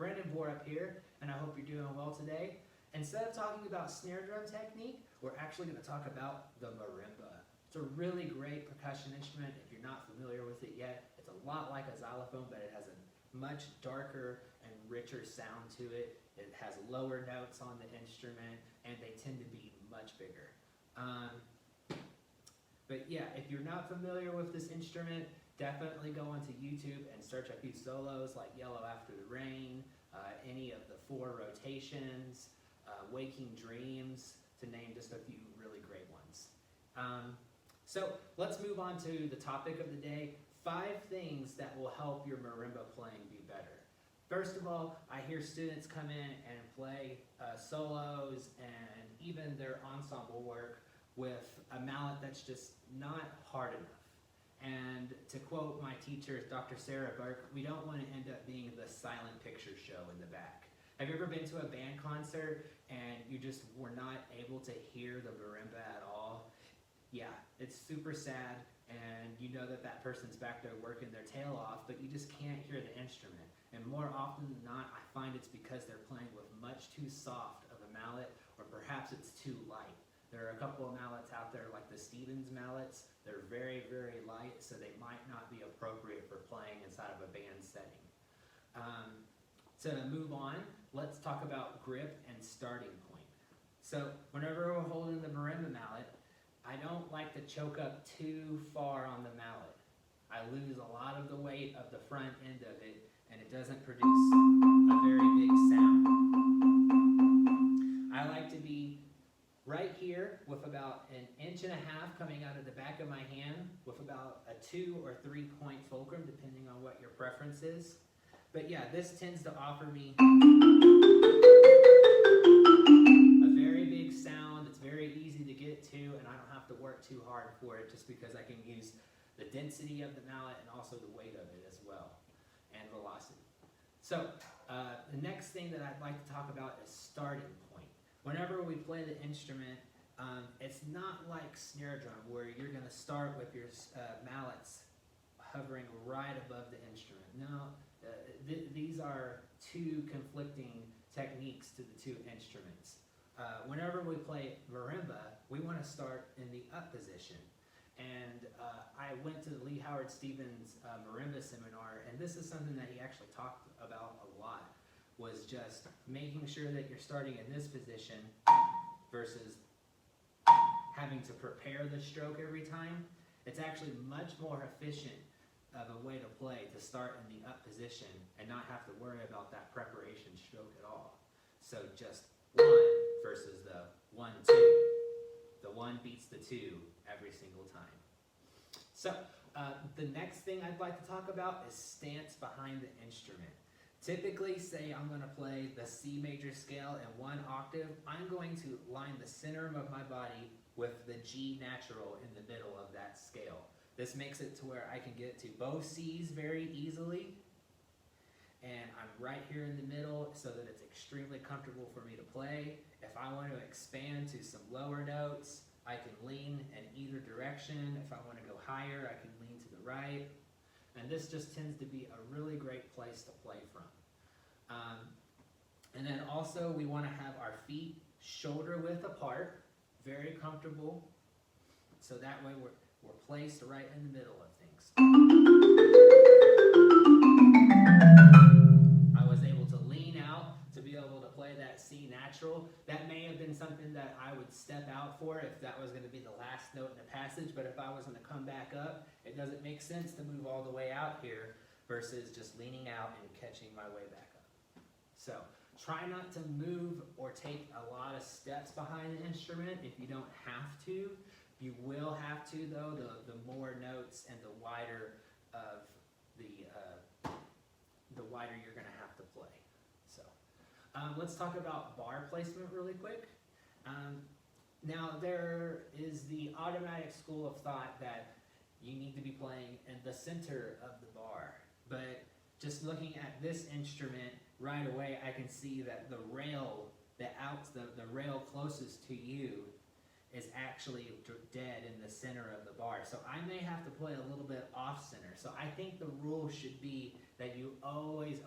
Trey Borup here, and I hope you're doing well today. Instead of talking about snare drum technique, we're actually going to talk about the marimba. It's a really great percussion instrument if you're not familiar with it yet. It's a lot like a xylophone, but it has a much darker and richer sound to it. It has lower notes on the instrument, and they tend to be much bigger. But yeah, if you're not familiar with this instrument, definitely go onto YouTube and search a few solos like Yellow After the Rain, any of the 4 rotations, Waking Dreams, to name just a few really great ones. So let's move on to the topic of the day, 5 things that will help your marimba playing be better. First of all, I hear students come in and play solos and even their ensemble work with a mallet that's just not hard enough. And to quote my teacher, Dr. Sarah Burke, we don't want to end up being the silent picture show in the back. Have you ever been to a band concert and you just were not able to hear the marimba at all? Yeah, it's super sad, and you know that that person's back there working their tail off, but you just can't hear the instrument. And more often than not, I find it's because they're playing with much too soft of a mallet, or perhaps it's too light. There are a couple of mallets out there like the Stevens mallets. They're very, very light, so they might not be appropriate for playing inside of a band setting. To move on, let's talk about grip and starting point. So whenever we're holding the marimba mallet, I don't like to choke up too far on the mallet. I lose a lot of the weight of the front end of it, and it doesn't produce a very big sound. I like to be right here with about 1.5 inches coming out of the back of my hand with about a 2 or 3 point fulcrum, depending on what your preference is. But yeah, this tends to offer me a very big sound. It's very easy to get to, and I don't have to work too hard for it just because I can use the density of the mallet and also the weight of it as well, and velocity. So the next thing that I'd like to talk about is starting point. Whenever we play the instrument, it's not like snare drum where you're going to start with your mallets hovering right above the instrument. No, these are 2 conflicting techniques to the 2 instruments. Whenever we play marimba, we want to start in the up position. And I went to the Lee Howard Stevens marimba seminar, and this is something that he actually talked about a lot, was just making sure that you're starting in this position versus having to prepare the stroke every time. It's actually much more efficient of a way to play to start in the up position and not have to worry about that preparation stroke at all. So just 1 versus the 1, 2. The 1 beats the 2 every single time. So the next thing I'd like to talk about is stance behind the instrument. Typically, say I'm going to play the C major scale in 1 octave, I'm going to line the center of my body with the G natural in the middle of that scale. This makes it to where I can get to both C's very easily, and I'm right here in the middle so that it's extremely comfortable for me to play. If I want to expand to some lower notes, I can lean in either direction. If I want to go higher, I can lean to the right. And this just tends to be a really great place to play from. And then also we want to have our feet shoulder width apart, very comfortable, so that way we're placed right in the middle of things. I was able to lean out to be able to play that C natural. That may have been something that I would step out for if that was going to be the last note in the passage, but if I was going to come back up, it doesn't make sense to move all the way out here versus just leaning out and catching my way back up. So try not to move or take a lot of steps behind the instrument if you don't have to. You will have to, though, the more notes and the wider of the wider you're going to have to play. So let's talk about bar placement really quick. Now there is the automatic school of thought that you need to be playing in the center of the bar, but just looking at this instrument right away, I can see that the rail, the rail closest to you is actually dead in the center of the bar. So I may have to play a little bit off center. So I think the rule should be that you always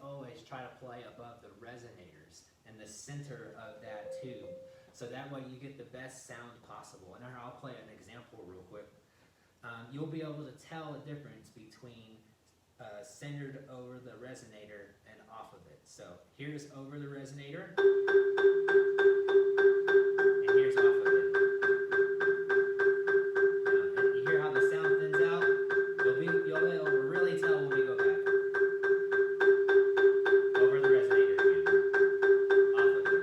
try to play play above the resonators in the center of that tube. So that way you get the best sound possible. And I'll play an example real quick. You'll be able to tell the difference between centered over the resonator and off of it. So here's over the resonator, and here's off of it. Now, you hear how the sound thins out? You'll be able to really tell when we go back. Over the resonator again, off of it.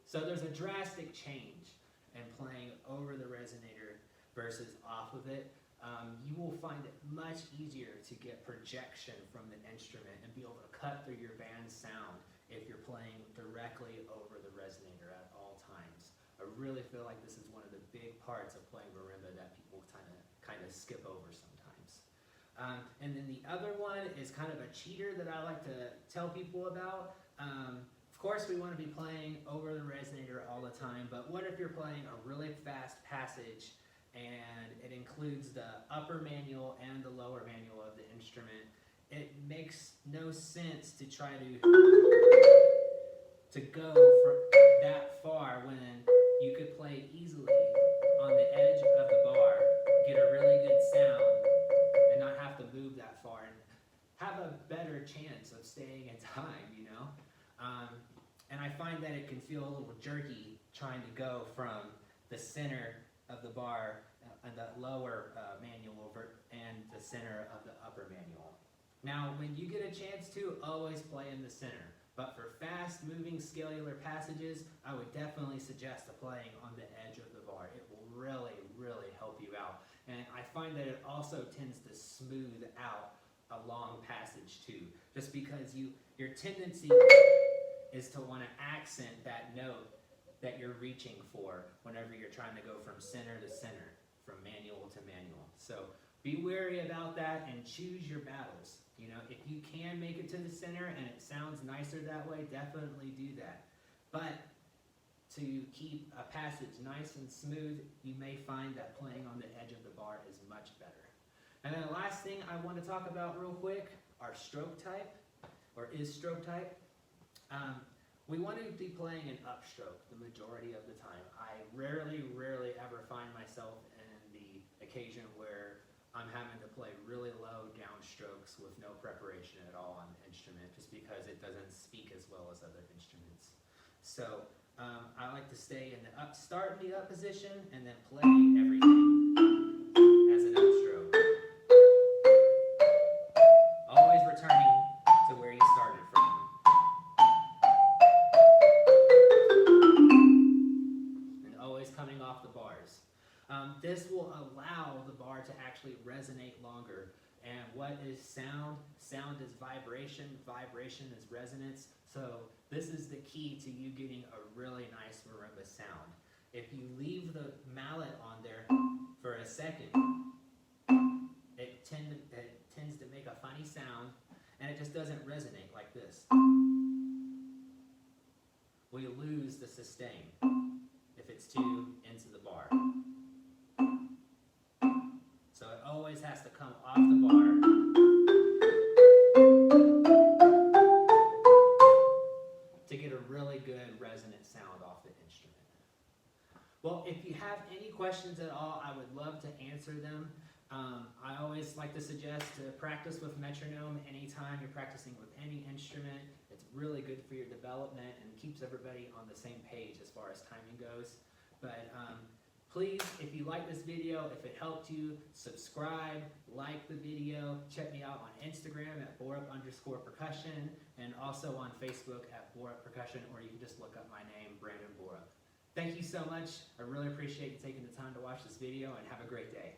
So there's a drastic change in playing over the resonator versus off of it. You will find it much easier to get projection from the instrument and be able to cut through your band's sound if you're playing directly over the resonator at all times. I really feel like this is one of the big parts of playing marimba that people kind of skip over sometimes. And then the other one is kind of a cheater that I like to tell people about. Of course, we want to be playing over the resonator all the time, but what if you're playing a really fast passage and it includes the upper manual and the lower manual of the instrument? It makes no sense to try to go for that far when you could play easily on the edge of the bar, get a really good sound, and not have to move that far and have a better chance of staying in time, you know? And I find that it can feel a little jerky trying to go from the center of the bar and the lower manual and the center of the upper manual. Now, when you get a chance to, always play in the center. But for fast-moving scalar passages, I would definitely suggest playing on the edge of the bar. It will really, really help you out. And I find that it also tends to smooth out a long passage too, just because your tendency is to want to accent that note that you're reaching for whenever you're trying to go from center to center, from manual to manual. So be wary about that and choose your battles. You know, if you can make it to the center and it sounds nicer that way, definitely do that. But to keep a passage nice and smooth, you may find that playing on the edge of the bar is much better. And then the last thing I want to talk about real quick are stroke type, or is stroke type. We want to be playing an upstroke the majority of the time. I rarely ever find myself in the occasion where I'm having to play really low downstrokes with no preparation at all on the instrument, just because it doesn't speak as well as other instruments. So I like to stay in the start in the up position and then play everything as an upstroke. Always returning to where you started from. And always coming off the bars. This will allow the bar to actually resonate longer. And what is sound? Sound is vibration. Vibration is resonance. So this is the key to you getting a really nice marimba sound. If you leave the mallet on there for a second, it tends to make a funny sound, and it just doesn't resonate like this. We lose the sustain if it's too into the bar. So it always has to come off the bar. To get a really good resonant sound off the instrument. Well, if you have any questions at all, I would love to answer them. I always like to suggest to practice with metronome anytime you're practicing with any instrument. It's really good for your development and keeps everybody on the same page as far as timing goes. But please, if you like this video, if it helped you, subscribe, like the video, check me out on Instagram at Borup_percussion, and also on Facebook at Borup Percussion, or you can just look up my name, Brandon Borup. Thank you so much. I really appreciate you taking the time to watch this video, and have a great day.